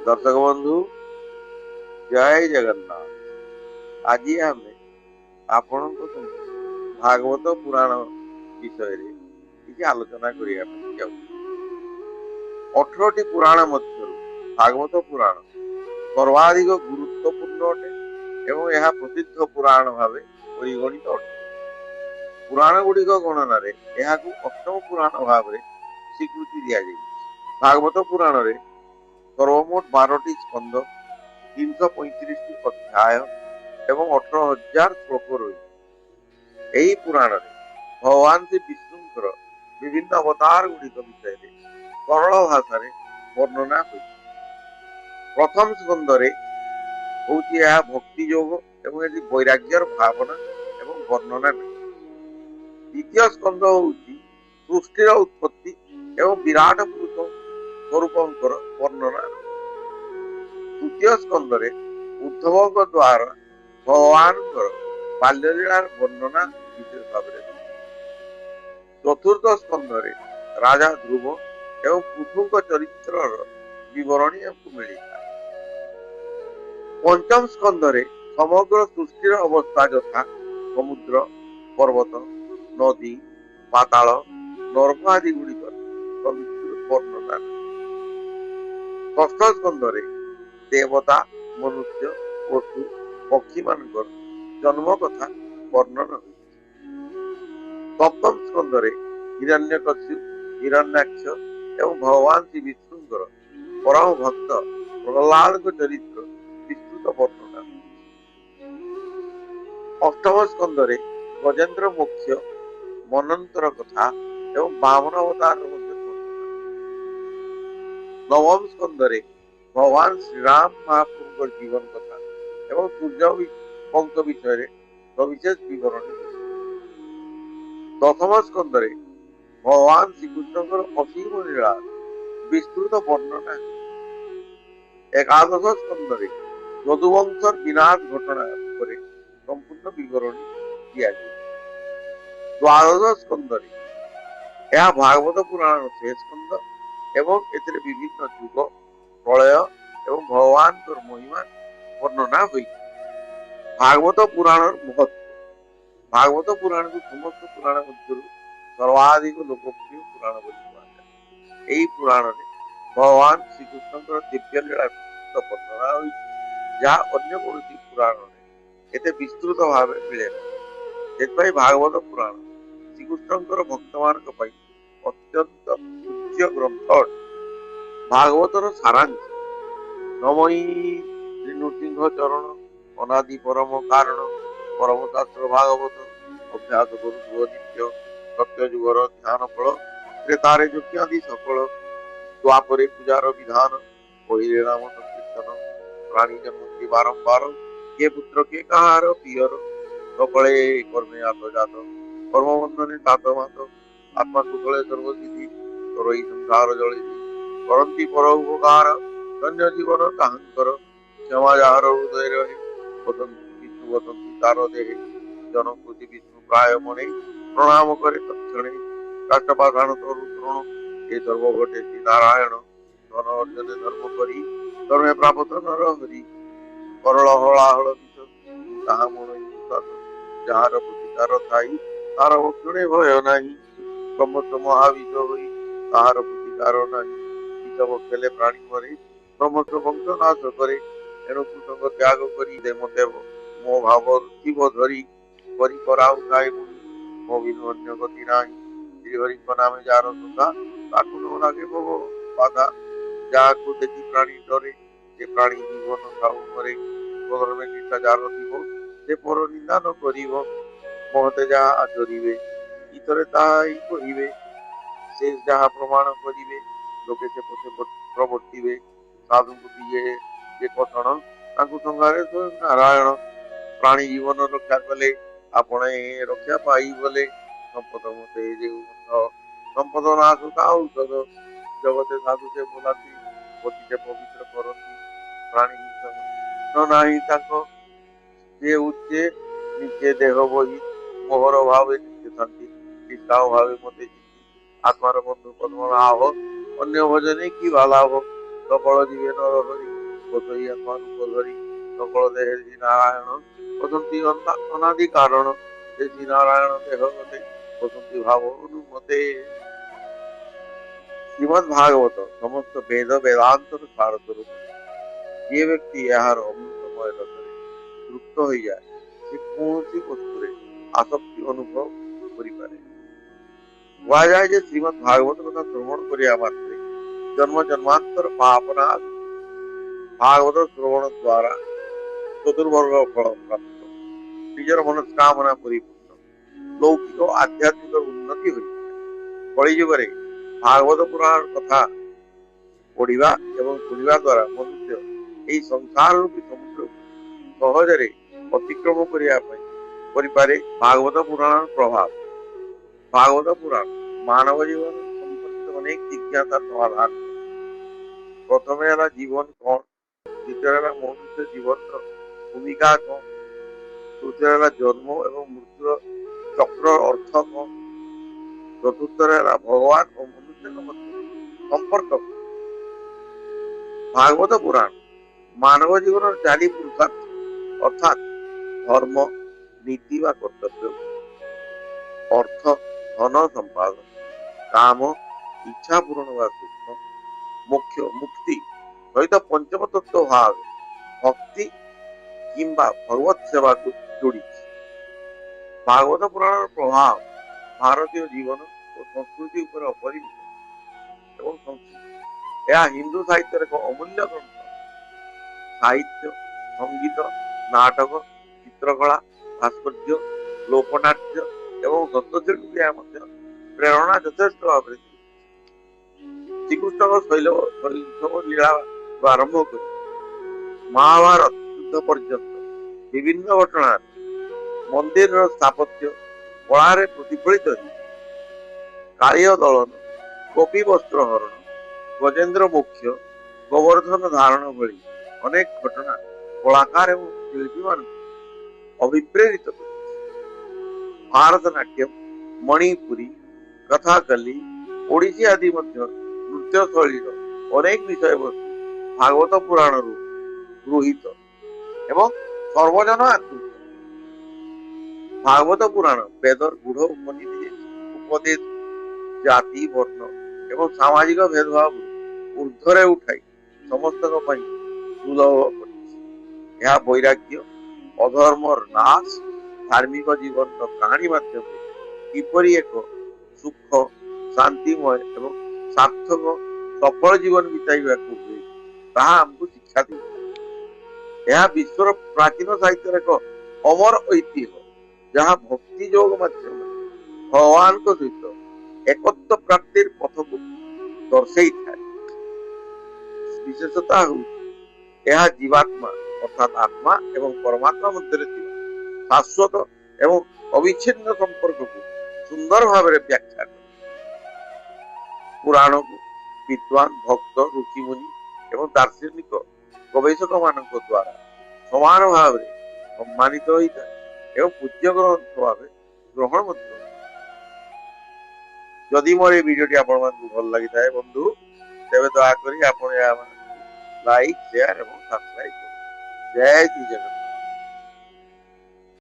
दर्शक बंधु जय जगन्नाथ। आज आम आपण भागवत पुराण विषय किसी आलोचना करने 18टी पुराण मध्य भागवत पुराण सर्वाधिक गुरुत्वपूर्ण अटे एवं यह प्रसिद्ध पुराण भाव परिगणित अटे। पुराण गुड़िक गणन अष्टम पुराण भाव स्वीकृति दि जाए। भागवत पुराण रे सर्वमोट 12टी स्कंद 335टी अध्याय एवं 18,000 श्लोक रही। यही पुराण रे भगवान श्री विष्णुंकर विभिन्न अवतार गुड़िक विषय सरल भाषा वर्णना हुई। प्रथम स्कंद रे होउची यह भक्ति योग एवं वैराग्यर भावना एवं वर्णना मिले। द्वितीय स्कंद होउची सृष्टिर उत्पत्ति एवं विराट पुरुष स्वरूपंकर वर्णना। तृतीय स्कंद रे उद्धव द्वारा भगवान बाल्यलीला वर्णना विशेष भाव। चतुर्थ स्कंद रे राजा ध्रुव एवं पृथु चरित्र विवरणी मिली। पंचम स्कंद रे समग्र सृष्टिर अवस्था यथा समुद्र पर्वत नदी पाताल नर्क आदि गुड़िक वर्णना। षष्ठ स्कंद रे देवता मनुष्य पशु पक्षी मान जन्म कथा वर्णन हुई। सप्तम स्कंद रे हिरण्यकश्यप हिरण्याक्ष एवं भगवान श्री विष्णुंकर परम भक्त प्रहलाद चरित्र विस्तृत वर्णना। अष्टम स्कंद रे गजेंद्र मोक्ष मनंतर कथा एवं वामन अवतार। नवम स्कंद रे भगवान श्री राम महाप्रभु जीवन कथा एवं सूर्य पंख विषय सविशेष विवरण। दशम स्कंद रे भगवान श्रीकृष्ण असीम लीला विस्तृत वर्णना। एकादश स्कंद रे यदुवंश विनाश घटना पर संपूर्ण विवरण दिया गया। द्वादश स्कंद रे यह भागवत पुराण शेष स्कंद एवं एथिरे विभिन्न युग प्रलय एवं भगवान महिमा वर्णना हुई। भागवत पुराण महत्व। भागवत पुराण को समस्त पुराण मध्य सर्वाधिक लोकप्रिय पुराण बोली पुराण में भगवान श्रीकृष्ण दिव्य लीला वर्णना हुई, जहाँ अन्य कौन पुराण में एते विस्तृत भाव मिले ना। भागवत पुराण श्रीकृष्ण भक्त मान अत्यंत पूज्य ग्रंथ। भागवतर सारांश नमई नृसिंह चरण अनादि परम कारण परम शास्त्र भागवत अभ्यास करू नित्य सत्य जुगर ध्यान फल त्रेतारे यज्ञादि सफल द्वापरे पूजार विधान पहिले नाम संकीर्तन प्राणी जन्म बारंबार के पुत्र के कहार पियर सकले कर्मे आत जात कर्म बंधने तात मात आत्मा कुशले सर्वसिद्धि तोरई संसार जले करंती पर उपकार धन्य जीवन ताहंकर क्षमा जार हृदय रहे विष्णु वसंती तार देहे जनकृति विष्णु प्राय मणे प्रणाम करे तत्क्षणे काष्ठपाषाण तरुण ये सर्व घटे श्री नारायण धन अर्जन धर्म करी धर्मे प्राप्त नर हरि करल हलाहल विष ताहा मन जार प्रतिकार थाई तार क्षणे भय नाही समस्त महाविष होई ताहार प्रतिकार नाही खेले प्राणी मरे समस्त वंश नाश करे एणु कुसंग त्याग करी देव मो भाव शिव धरी करी कराऊ नाई मो बिनु अन्य गति नाही श्रीहरि नामे जार सदा ताकु न लागे भव बाधा जाको देखी प्राणी डरे जे प्राणी जीवन खाऊ मरे बदल में निष्ठा जार थीबो से पर निंदा न करिवो महते जहाँ आचरिवे इतरे ताहा ही कहिवे से जहाँ प्रमाण करिवे लोके से पथे प्रवर्तिवे साधु दिए जे कथन ताकु संगारे तो नारायण प्राणी जीवन रक्षा कले आपणे रक्षा पाई बोले संपद मते जे संपद नाश का औषध जगते साधु से बोलाती पति से पवित्र करती प्राणी न नाही ताको जे उच्चे निचे देह बही मोहर भावे नित्य शांति निष्ठा भावे मते आत्मार बंधु पद्म आह अन्य भजने की लाभ सकल जीवे नर हरि ধরি সকল দেহের শ্রী নারায়ণ বসন্তি অনাদি কারণ যে শ্রী নারায়ণ দেহ গতে বসন্তি ভাব অনুমতে। শ্রীমদ্ ভাগবত সমস্ত বেদ বেদান্তর সারস্বরূপ। যে ব্যক্তি এহার অমৃতময় রসরে তৃপ্ত হইয়া সে কৌশি বস্তুরে আসক্তি অনুভব করিপারে। বলা যায় যে শ্রীমদ্ ভাগবত কথা শ্রবণ করিয়া মাত্রে জন্ম জন্মান্তর পাপনাশ ভাগবত শ্রবণ দ্বারা চতুর্বর্গ ফল প্রাপ্ত, নিজের মনস্কামনা পরিপূর্ণ, লৌকিক ও আধ্যাত্মিক উন্নতি হইবে। কলিযুগরে ভাগবত পুরাণ কথা পড়িবা এবং শুনিবা দ্বারা মনুষ্য এই সংসার রূপী সমুদ্র সহজরে অতিক্রম করিপারে। ভাগবত পুরাণ প্রভাব। ভাগবত পুরাণ মানব জীবন সম্পর্কিত অনেক জিজ্ঞাসার সমাধান। প্রথমে এলা জীবন কণ, দ্বিতীয় এলা মনুষ্য জীবন ভূমিকা কণ, তৃতীয় এলা জন্ম এবং মৃত্যুর চক্র অর্থ কণ, চতুর্থ এলা ভগবান ও মনুষ্যের মধ্যে সম্পর্ক। ভাগবত পুরাণ মানব জীবনের চারি পুরুষার্থ অর্থাৎ ধর্ম, নীতি বা কর্তব্য, অর্থ ধন সম্পাদন, কাম ইচ্ছা পূরণ বা সুখ, মোক্ষ মুক্তি সহিত পঞ্চম তত্ত্ব ভাব ভক্তি কিংবা ভগবত সেবা জড়িত। ভাগবত পুরাণের প্রভাব ভারতীয় জীবন ও সংস্কৃতি উপরে অপরিমিত এবং সংস্কৃতি। ଏହା ହିନ୍ଦୁ ସାହିତ୍ୟର ଏକ ଅମୂଲ୍ୟ ଗ୍ରନ୍ଥ। ସାହିତ୍ୟ, ସଙ୍ଗୀତ, ନାଟକ, ଚିତ୍ରକଳା, ଭାସ୍କର୍ଯ୍ୟ, ଲୋକନାଟ୍ୟ ଏବଂ ହସ୍ତଶିଳ୍ପୀ ଏହା ମଧ୍ୟ ପ୍ରେରଣା ଯଥେଷ୍ଟ ଭାବରେ ଶ୍ରୀକୃଷ୍ଣଙ୍କ ଶୈଶବ ଲୀଳା ଆରମ୍ଭ କରି ମହାଭାରତ ଯୁଦ୍ଧ ପର୍ଯ୍ୟନ୍ତ ବିଭିନ୍ନ ଘଟଣାରେ ମନ୍ଦିରର ସ୍ଥାପତ୍ୟ କଳାରେ ପ୍ରତିଫଳିତ ହୋଇଛି। କାଳିୟ ଦଳନ, ଗୋପୀ ବସ୍ତ୍ର ହରଣ, ଗଜେନ୍ଦ୍ର ମୋକ୍ଷ, ଗୋବର୍ଦ୍ଧନ ଧାରଣ ଭଳି ଅନେକ ଘଟଣା କଳାକାର ଏବଂ ଶିଳ୍ପୀ ମାନଙ୍କୁ ଅଭିପ୍ରେରିତ କରିଛି। ଭାରତନାଟ୍ୟମ, ମଣିପୁରୀ, କଥାକଲି, ଓଡ଼ିଶୀ ଆଦି ମଧ୍ୟ ନୃତ୍ୟ ଶୈଳୀର ଅନେକ ବିଷୟବସ୍ତୁ ଭାଗବତ ପୁରାଣରୁ ଗୃହୀତ ଏବଂ ସର୍ବଜନ ଆଦୃତ। ଭାଗବତ ପୁରାଣ ବେଦର ଗୂଢ଼ ଉପଦେଶ ଜାତି, ବର୍ଣ୍ଣ ଏବଂ ସାମାଜିକ ଭେଦଭାବ ଊର୍ଦ୍ଧ୍ୱରେ ଉଠାଇ ସମସ୍ତଙ୍କ ପାଇଁ ସୁଲଭ କରିଛି। ଏହା ବୈରାଗ୍ୟ, ଅଧର୍ମର ନାଶ, ଧାର୍ମିକ ଜୀବନର କାହାଣୀ ମାଧ୍ୟମରେ କିପରି ଏକ ସୁଖ, ଶାନ୍ତିମୟ ଏବଂ ସାର୍ଥକ ସଫଳ ଜୀବନ ବିତାଇବାକୁ ହୁଏ ତାହା ଆମକୁ ଶିକ୍ଷା ଦେଇଥାଏ। ଏହା ବିଶ୍ୱର ପ୍ରାଚୀନ ସାହିତ୍ୟର ଏକ ଅମର ଐତିହ୍ୟ, ଯାହା ଭକ୍ତି ଯୋଗ ମାଧ୍ୟମରେ ଭଗବାନଙ୍କ ସହିତ ଏକତ୍ବ ପ୍ରାପ୍ତିର ପଥକୁ ଦର୍ଶାଇଥାଏ। ବିଶେଷତା ହେଉଛି ଏହା ଜୀବାତ୍ମା ଅର୍ଥାତ୍ ଆତ୍ମା ଏବଂ ପରମାତ୍ମା ମଧ୍ୟରେ ଥିବା ଶାଶ୍ୱତ ଏବଂ ଅବିଚ୍ଛିନ୍ନ ସମ୍ପର୍କକୁ ସୁନ୍ଦର ଭାବରେ ବ୍ୟାଖ୍ୟା କରେ। ପୁରାଣକୁ ବିଦ୍ୱାନ, ଭକ୍ତ, ଋଷିମୁନି ଏବଂ ଦାର୍ଶନିକ ଗବେଷକ ମାନଙ୍କ ଦ୍ୱାରା ସମାନ ଭାବରେ ସମ୍ମାନିତ ହୋଇଥାଏ ଏବଂ ପୂଜ୍ୟ ଗ୍ରନ୍ଥ ଭାବେ ଗ୍ରହଣ ମଧ୍ୟ। ଯଦି ମୋର এই ଭିଡିଓଟି ଆପଣମାନଙ୍କୁ ଭଲ ଲାଗିଥାଏ ବନ୍ଧୁ, ତେବେ ଦୟାକରି ଆପଣ ଏହା ଲାଇକ୍, ସେୟାର ଏବଂ ସବସ୍କ୍ରାଇବ କରନ୍ତୁ। ଜୟ ଶ୍ରୀ ଜଗନ୍ନାଥ।